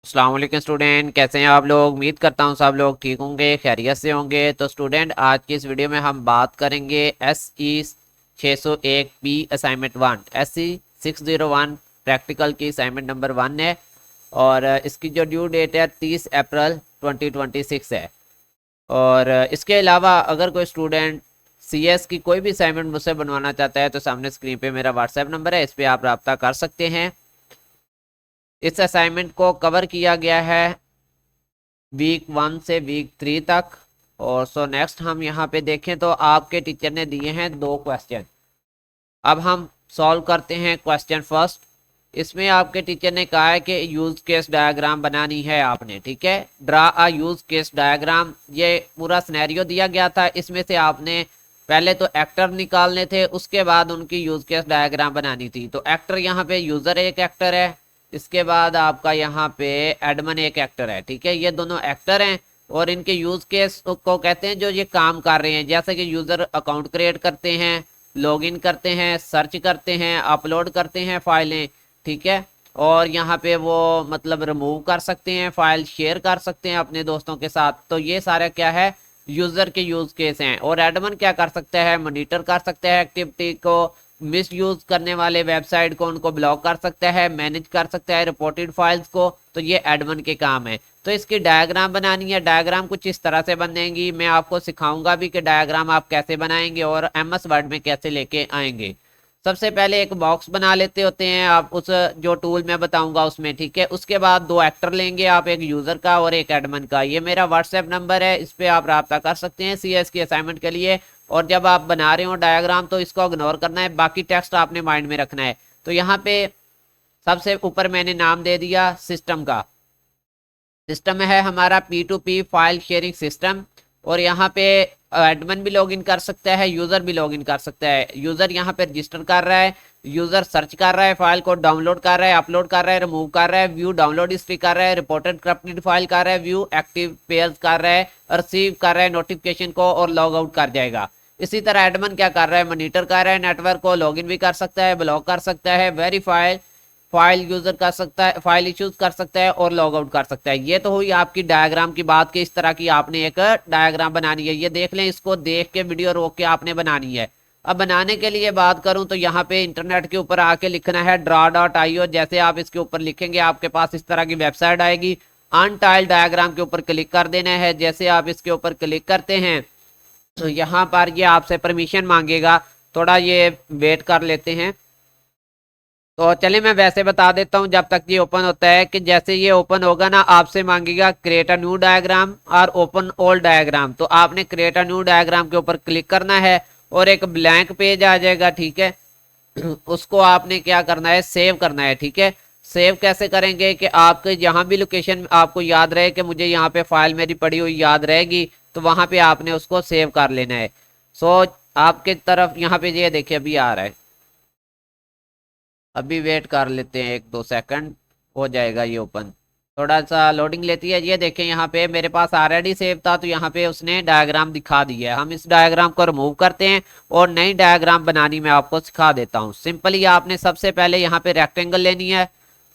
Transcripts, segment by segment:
अस्सलाम वालेकुम स्टूडेंट, कैसे हैं आप लोग। उम्मीद करता हूँ सब लोग ठीक होंगे, खैरियत से होंगे। तो स्टूडेंट, आज की इस वीडियो में हम बात करेंगे SE 601 B assignment 1। SE 601 practical की असाइनमेंट नंबर 1 है और इसकी जो ड्यू डेट है 30 अप्रैल 2026 है। और इसके अलावा अगर कोई स्टूडेंट CS की कोई भी असाइनमेंट मुझसे बनवाना चाहता है तो सामने स्क्रीन पे मेरा व्हाट्सएप नंबर है, इस पर आप रब्ता कर सकते हैं। इस असाइनमेंट को कवर किया गया है वीक 1 से वीक 3 तक। और नेक्स्ट हम यहाँ पे देखें तो आपके टीचर ने दिए हैं 2 क्वेश्चन। अब हम सॉल्व करते हैं क्वेश्चन फर्स्ट। इसमें आपके टीचर ने कहा है कि यूज केस डायग्राम बनानी है आपने, ठीक है। Draw a use case diagram, ये पूरा सिनेरियो दिया गया था। इसमें से आपने पहले तो एक्टर निकालने थे, उसके बाद उनकी यूज केस डायग्राम बनानी थी। तो एक्टर यहाँ पे यूजर एक एक्टर है, इसके बाद आपका यहाँ पे एडमन एक एक्टर है, ठीक है। ये दोनों एक्टर हैं और इनके यूज केस को कहते हैं जो ये काम कर रहे हैं। जैसे कि यूजर अकाउंट क्रिएट करते हैं, लॉगिन करते हैं, सर्च करते हैं, अपलोड करते हैं फाइलें, ठीक है। और यहाँ पे वो मतलब रिमूव कर सकते हैं, फाइल शेयर कर सकते हैं अपने दोस्तों के साथ। तो ये सारा क्या है, यूजर के यूज केस हैं। और एडमन क्या कर सकता है, मॉनिटर कर सकता है एक्टिविटी को, मिस यूज करने वाले वेबसाइट को उनको ब्लॉक कर सकता है, मैनेज कर सकता है रिपोर्टेड फाइल्स को। तो ये एडमन के काम है। तो इसकी डायग्राम बनानी है। डायग्राम कुछ इस तरह से बनेगी, मैं आपको सिखाऊंगा भी कि डायग्राम आप कैसे बनाएंगे और MS वर्ड में कैसे लेके आएंगे। सबसे पहले एक बॉक्स बना लेते होते हैं आप, उस जो टूल मैं बताऊंगा उसमें, ठीक है। उसके बाद 2 एक्टर लेंगे आप, एक यूजर का और एक एडमन का। ये मेरा व्हाट्सएप नंबर है, इस पर आप रब्ता कर सकते हैं CS की असाइनमेंट के लिए। और जब आप बना रहे हो डायग्राम तो इसको इग्नोर करना है, बाकी टेक्स्ट आपने माइंड में रखना है। तो यहाँ पे सबसे ऊपर मैंने नाम दे दिया सिस्टम का। सिस्टम है हमारा P2P फाइल शेयरिंग सिस्टम। और यहाँ पे एडमिन भी लॉगिन कर सकता है, यूजर भी लॉगिन कर सकता है। यूजर यहाँ पे रजिस्टर कर रहा है, यूजर सर्च कर रहा है, फाइल को डाउनलोड कर रहा है, अपलोड कर रहा है, रिमूव कर रहा है, व्यू डाउनलोड हिस्ट्री कर रहा है, रिपोर्टेड करप्टेड फाइल कर रहा है, व्यू एक्टिव पेयर्स कर रहा है, रिसीव कर रहा है नोटिफिकेशन को और लॉग आउट कर जाएगा। इसी तरह एडमिन क्या कर रहा है, मॉनिटर कर रहा है नेटवर्क को, लॉगिन भी कर सकता है, ब्लॉक कर सकता है, वेरीफाई फाइल यूजर कर सकता है, फाइल इश्यूज कर सकता है और लॉग आउट कर सकता है। ये तो हुई आपकी डायग्राम की बात कि इस तरह की आपने एक डायग्राम बनानी है। ये देख लें, इसको देख के वीडियो रोक के आपने बनानी है। अब बनाने के लिए बात करूं तो यहाँ पे इंटरनेट के ऊपर आके लिखना है draw.io। जैसे आप इसके ऊपर लिखेंगे आपके पास इस तरह की वेबसाइट आएगी। अनटाइल डायग्राम के ऊपर क्लिक कर देना है। जैसे आप इसके ऊपर क्लिक करते हैं तो यहाँ पर ये आपसे परमिशन मांगेगा, थोड़ा ये वेट कर लेते हैं। तो चलिए मैं वैसे बता देता हूँ जब तक ये ओपन होता है कि जैसे ये ओपन होगा ना, आपसे मांगेगा क्रिएट अ न्यू डायग्राम और ओपन ओल्ड डायग्राम। तो आपने क्रिएट अ न्यू डायग्राम के ऊपर क्लिक करना है और एक ब्लैंक पेज आ जाएगा, ठीक है। उसको आपने क्या करना है, सेव करना है, ठीक है। सेव कैसे करेंगे कि आपके जहाँ भी लोकेशन आपको याद रहे कि मुझे यहाँ पे फाइल मेरी पड़ी हुई याद रहेगी, तो वहां पे आपने उसको सेव कर लेना है। आपके तरफ यहाँ पे ये देखिए अभी आ रहा है, अभी वेट कर लेते हैं 1-2 सेकंड, हो जाएगा ये ओपन। थोड़ा सा लोडिंग लेती है। ये देखें यहाँ पे मेरे पास ऑलरेडी सेव था, तो यहाँ पे उसने डायग्राम दिखा दी है। हम इस डायग्राम को रिमूव करते हैं और नई डायग्राम बनानी मैं आपको सिखा देता हूँ। सिंपली आपने सबसे पहले यहाँ पे रेक्टेंगल लेनी है।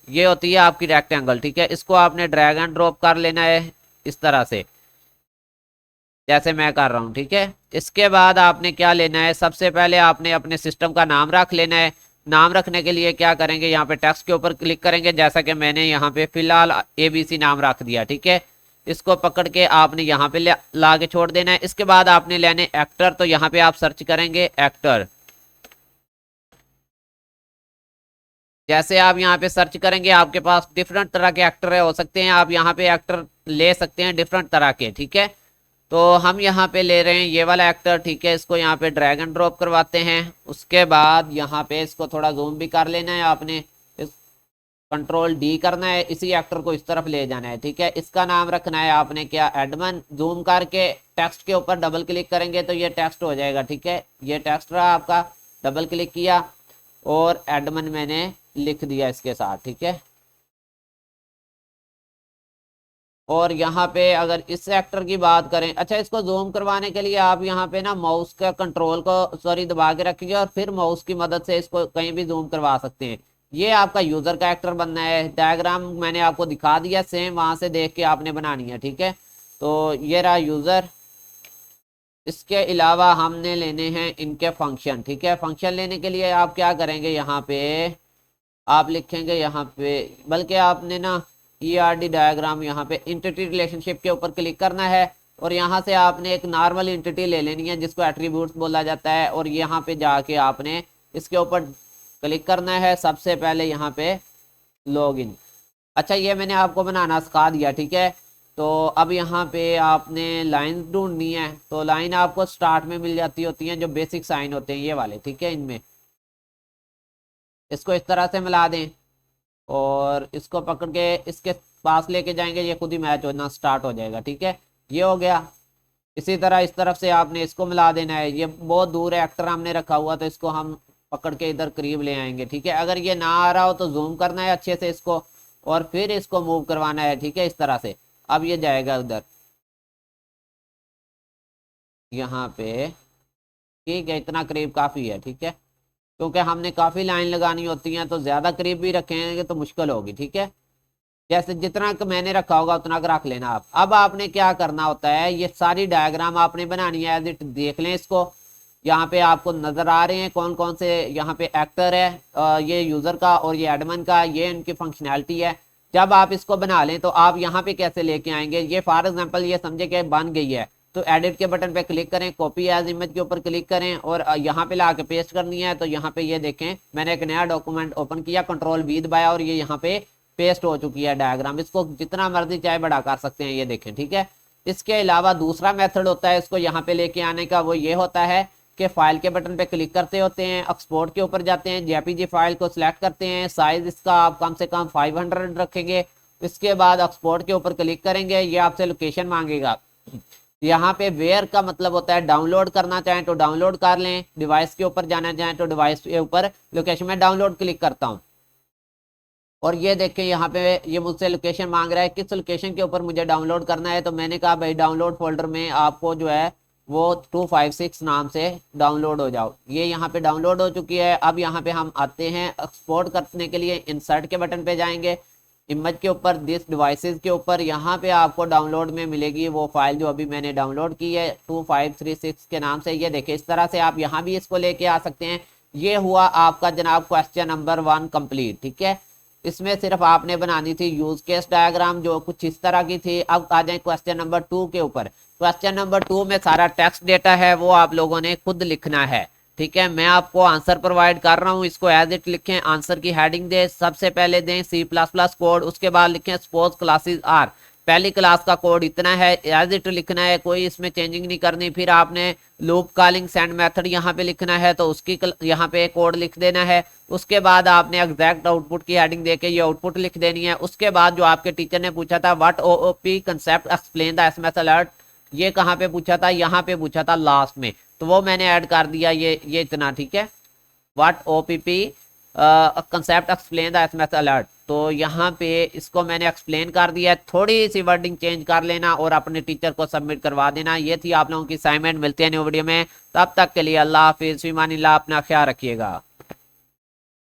ये होती है आपकी रेक्टेंगल, ठीक है। इसको आपने ड्रैग एंड ड्रॉप कर लेना है इस तरह से, जैसे मैं कर रहा हूँ, ठीक है। इसके बाद आपने क्या लेना है, सबसे पहले आपने अपने सिस्टम का नाम रख लेना है। नाम रखने के लिए क्या करेंगे, यहाँ पे टेक्स्ट के ऊपर क्लिक करेंगे, जैसा कि मैंने यहाँ पे फिलहाल ABC नाम रख दिया, ठीक है। इसको पकड़ के आपने यहाँ पे ला के छोड़ देना है। इसके बाद आपने लेने एक्टर, तो यहाँ पे आप सर्च करेंगे एक्टर। जैसे आप यहाँ पे सर्च करेंगे आपके पास डिफरेंट तरह के एक्टर हो सकते हैं, आप यहाँ पे एक्टर ले सकते हैं डिफरेंट तरह के, ठीक है। तो हम यहाँ पे ले रहे हैं ये वाला एक्टर, ठीक है। इसको यहाँ पे ड्रैग एंड ड्रॉप करवाते हैं। उसके बाद यहाँ पे इसको थोड़ा जूम भी कर लेना है आपने, इस कंट्रोल D करना है, इसी एक्टर को इस तरफ ले जाना है, ठीक है। इसका नाम रखना है आपने क्या, एडमन। जूम करके टेक्स्ट के ऊपर डबल क्लिक करेंगे तो ये टेक्स्ट हो जाएगा, ठीक है। ये टेक्स्ट रहा आपका, डबल क्लिक किया और एडमन मैंने लिख दिया इसके साथ, ठीक है। और यहाँ पे अगर इस एक्टर की बात करें, अच्छा, इसको जूम करवाने के लिए आप यहाँ पे ना माउस का कंट्रोल को दबा के रखेंगे और फिर माउस की मदद से इसको कहीं भी जूम करवा सकते हैं। ये आपका यूजर का एक्टर बनना है। डायग्राम मैंने आपको दिखा दिया, सेम वहां से देख के आपने बनानी है, ठीक है। तो ये रहा यूजर। इसके अलावा हमने लेने हैं इनके फंक्शन, ठीक है। फंक्शन लेने के लिए आप क्या करेंगे, यहाँ पे आप लिखेंगे, यहाँ पे बल्कि आपने ना ERD डायग्राम, यहाँ पे इंटिटी रिलेशनशिप के ऊपर क्लिक करना है और यहाँ से आपने एक नॉर्मल इंटिटी ले लेनी है जिसको एट्रीब्यूट्स बोला जाता है, और यहाँ पे जाके आपने इसके ऊपर क्लिक करना है। सबसे पहले यहाँ पे लॉगिन। अच्छा, ये मैंने आपको बनाना सिखा दिया, ठीक है। तो अब यहाँ पे आपने लाइन ढूंढनी है, तो लाइन आपको स्टार्ट में मिल जाती होती हैं, जो बेसिक साइन होते हैं ये वाले, ठीक है। इनमें इसको इस तरह से मिला दें और इसको पकड़ के इसके पास लेके जाएंगे, ये खुद ही मैच होना स्टार्ट हो जाएगा, ठीक है। ये हो गया। इसी तरह इस तरफ से आपने इसको मिला देना है। ये बहुत दूर है, एक्टर हमने रखा हुआ, तो इसको हम पकड़ के इधर करीब ले आएंगे, ठीक है। अगर ये ना आ रहा हो तो जूम करना है अच्छे से इसको और फिर इसको मूव करवाना है, ठीक है, इस तरह से। अब ये जाएगा उधर, यहाँ पे, ठीक है। इतना करीब काफ़ी है, ठीक है, क्योंकि हमने काफ़ी लाइन लगानी होती हैं, तो ज़्यादा करीब भी रखेंगे तो मुश्किल होगी, ठीक है। जैसे जितना मैंने रखा होगा उतना रख लेना आप। अब आपने क्या करना होता है, ये सारी डायग्राम आपने बनानी है एज इट। देख लें इसको, यहाँ पे आपको नज़र आ रहे हैं कौन कौन से यहाँ पे एक्टर है, ये यूज़र का और ये एडमिन का, ये इनकी फंक्शनैलिटी है। जब आप इसको बना लें तो आप यहाँ पे कैसे लेके आएंगे, ये फॉर एग्जांपल ये समझे कि बन गई है, तो एडिट के बटन पे क्लिक करें, कॉपी एज इमेज के ऊपर क्लिक करें और यहाँ पे ला के पेस्ट करनी है। तो यहाँ पे ये देखें, मैंने एक नया डॉक्यूमेंट ओपन किया, Ctrl+V दबाया और ये यहाँ पे पेस्ट हो चुकी है डायग्राम। इसको जितना मर्जी चाहे बड़ा कर सकते हैं, ये देखें, ठीक है। इसके अलावा दूसरा मेथड होता है इसको यहाँ पे लेके आने का, वो ये होता है कि फाइल के बटन पे क्लिक करते होते हैं, एक्सपोर्ट के ऊपर जाते हैं, JPG फाइल को सिलेक्ट करते हैं, साइज इसका आप कम से कम 500 रखेंगे। इसके बाद एक्सपोर्ट के ऊपर क्लिक करेंगे, ये आपसे लोकेशन मांगेगा। यहाँ पे वेयर का मतलब होता है डाउनलोड करना चाहें तो डाउनलोड कर लें, डिवाइस के ऊपर जाना चाहें तो डिवाइस के ऊपर लोकेशन में डाउनलोड क्लिक करता हूँ। और ये देखें यहाँ पे ये मुझसे लोकेशन मांग रहा है, किस लोकेशन के ऊपर मुझे डाउनलोड करना है। तो मैंने कहा भाई डाउनलोड फोल्डर में आपको जो है वो 256 नाम से डाउनलोड हो जाओ। ये यहाँ पे डाउनलोड हो चुकी है। अब यहाँ पे हम आते हैं एक्सपोर्ट करने के लिए, इंसर्ट के बटन पे जाएंगे, इमेज के ऊपर, दिस डिवाइसेस के ऊपर, यहाँ पे आपको डाउनलोड में मिलेगी वो फाइल जो अभी मैंने डाउनलोड की है 2536 के नाम से। ये देखिए, इस तरह से आप यहाँ भी इसको लेके आ सकते हैं। ये हुआ आपका जनाब क्वेश्चन नंबर 1 कंप्लीट, ठीक है। इसमें सिर्फ आपने बनानी थी यूज केस डायग्राम जो कुछ इस तरह की थी। अब आ जाए क्वेश्चन नंबर 2 के ऊपर। क्वेश्चन नंबर 2 में सारा टेक्स्ट डेटा है वो आप लोगों ने खुद लिखना है, ठीक है। मैं आपको आंसर प्रोवाइड कर रहा हूँ, इसको एज इट लिखें। आंसर की हेडिंग दे, सबसे पहले दें C++ कोड, उसके बाद लिखें सपोज क्लासेस आर, पहली क्लास का कोड इतना है, एज इट लिखना है, कोई इसमें चेंजिंग नहीं करनी। फिर आपने लूप कॉलिंग सेंड मेथड यहाँ पे लिखना है, तो उसकी यहाँ पे कोड लिख देना है। उसके बाद आपने एग्जैक्ट आउटपुट की हेडिंग देके ये आउटपुट लिख देनी है। उसके बाद जो आपके टीचर ने पूछा था what OOP concept explain the SMS alert, ये कहाँ पे पूछा था, यहाँ पे पूछा था लास्ट में, तो वो मैंने ऐड कर दिया, ये इतना, ठीक है। What OPP concept explain the SMS alert, तो यहाँ पे इसको मैंने एक्सप्लेन कर दिया है। थोड़ी सी वर्डिंग चेंज कर लेना और अपने टीचर को सबमिट करवा देना। ये थी आप लोगों की असाइनमेंट। मिलते हैं न्यू वीडियो में, तब तक के लिए अल्लाह हाफिज़, फ़ी अमानिल्लाह, अपना ख्याल रखिएगा।